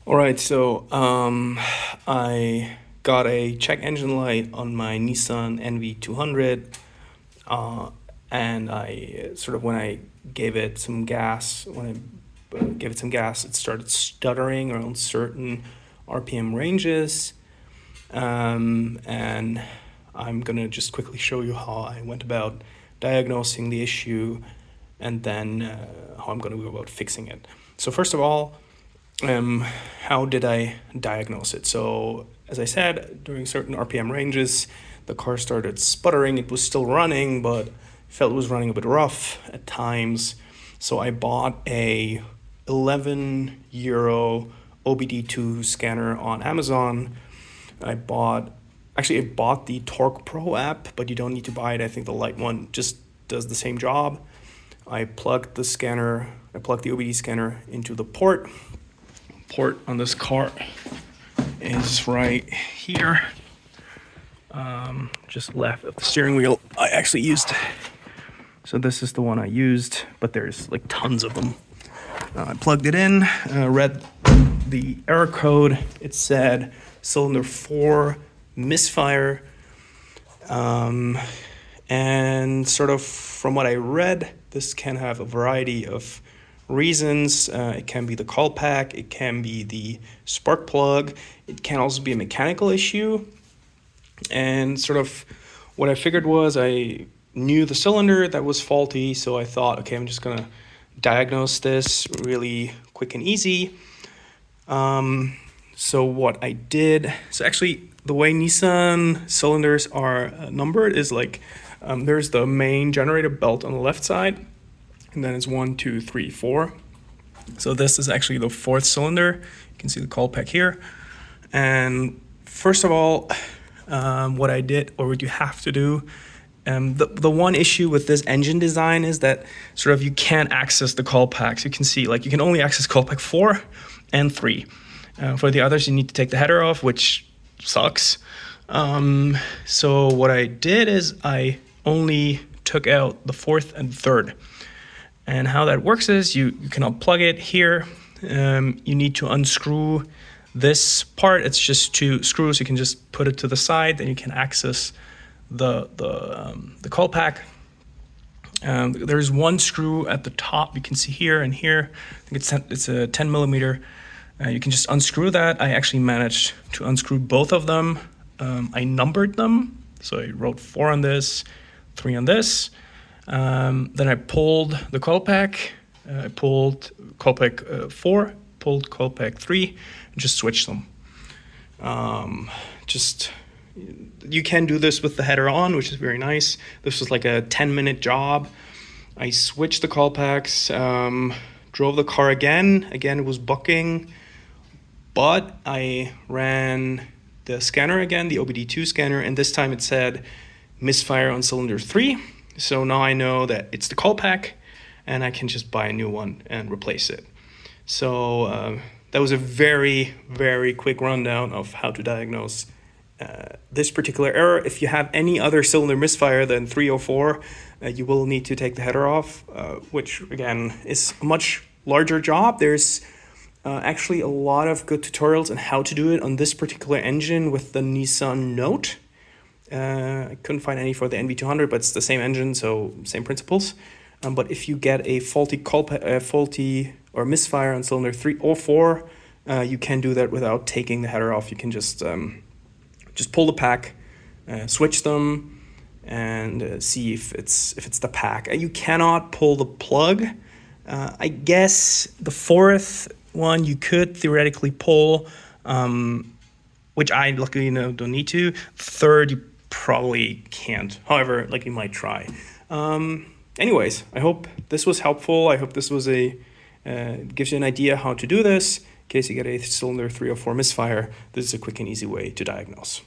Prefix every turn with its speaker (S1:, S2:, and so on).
S1: All right, so I got a check engine light on my Nissan NV200, and I sort of when I gave it some gas, it started stuttering around certain RPM ranges, and I'm gonna just quickly show you how I went about diagnosing the issue, and then how I'm gonna go about fixing it. So first of all, how did I diagnose it? So as I said, during certain RPM ranges, the car started sputtering. It was still running, but felt it was running a bit rough at times. So I bought a 11 euro OBD2 scanner on Amazon. I bought the Torque Pro app, but you don't need to buy it. I think the light one just does the same job. I plugged the OBD scanner into the port on this car is right here, just left of the steering wheel. I actually used, so this is the one I used, but there's like tons of them. I plugged it in, read the error code. It said cylinder 4 misfire, and sort of from what I read, this can have a variety of reasons. It can be the coil pack, it can be the spark plug, it can also be a mechanical issue. And sort of what I figured was I knew the cylinder that was faulty, so I thought, okay, I'm just gonna diagnose this really quick and easy. So what I did, so actually the way Nissan cylinders are numbered is like there's the main generator belt on the left side, and then it's 1, 2, 3, 4. So this is actually the 4th cylinder. You can see the coil pack here. And first of all, what I did, or what you have to do, the one issue with this engine design is that sort of you can't access the coil packs. You can see, like, you can only access coil pack 4 and 3. For the others, you need to take the header off, which sucks. So what I did is I only took out the 4th and 3rd. And how that works is you can unplug it here. You need to unscrew this part. It's just 2 screws. You can just put it to the side, then you can access the coil pack. There's one screw at the top. You can see here and here. I think it's a 10 millimeter. You can just unscrew that. I actually managed to unscrew both of them. I numbered them. So I wrote 4 on this, 3 on this. Then I pulled the coil pack. I pulled coil pack 4, pulled coil pack 3, and just switched them. You can do this with the header on, which is very nice. This was like a 10-minute job. I switched the coil packs, drove the car again. Again, it was bucking, but I ran the scanner again, the OBD2 scanner, and this time it said misfire on cylinder 3. So now I know that it's the coil pack, and I can just buy a new one and replace it. So that was a very, very quick rundown of how to diagnose this particular error. If you have any other cylinder misfire than 304, you will need to take the header off, which again is a much larger job. There's actually a lot of good tutorials on how to do it on this particular engine with the Nissan Note. I couldn't find any for the NV200, but it's the same engine, so same principles. But if you get a faulty or misfire on cylinder 3 or 4, you can do that without taking the header off. You can just pull the pack, switch them, and see if it's the pack. You cannot pull the plug. I guess the 4th one you could theoretically pull, which I luckily don't need to. 3rd you probably can't. However, like, you might try. Anyways, I hope this was helpful. I hope this was gives you an idea how to do this. In case you get a cylinder 304 misfire, this is a quick and easy way to diagnose.